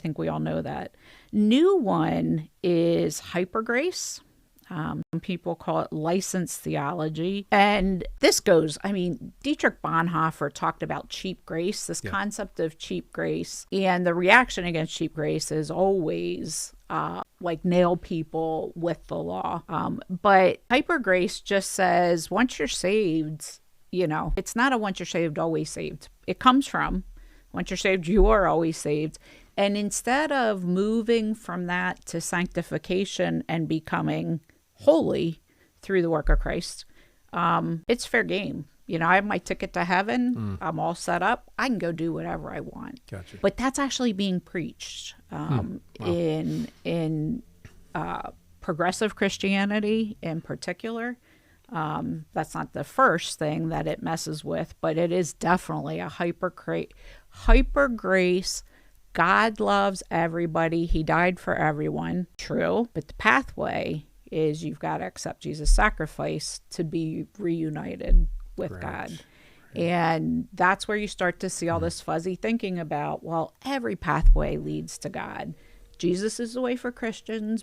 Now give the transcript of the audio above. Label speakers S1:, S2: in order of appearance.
S1: I think we all know that. New one is hyper grace. Some people call it licensed theology. And this goes, Dietrich Bonhoeffer talked about cheap grace, this concept of cheap grace. And the reaction against cheap grace is always like nail people with the law. But hyper grace just says once you're saved, it's not a once you're saved, always saved. It comes from once you're saved, you are always saved. And instead of moving from that to sanctification and becoming holy through the work of Christ, it's fair game. I have my ticket to heaven. I'm all set up. I can go do whatever I want.
S2: Gotcha.
S1: But that's actually being preached in progressive Christianity in particular. That's not the first thing that it messes with, but it is definitely a hyper grace. God loves everybody. He died for everyone. True. But the pathway is you've got to accept Jesus' sacrifice to be reunited with God. And that's where you start to see all this fuzzy thinking about, well, every pathway leads to God. Jesus is the way for Christians,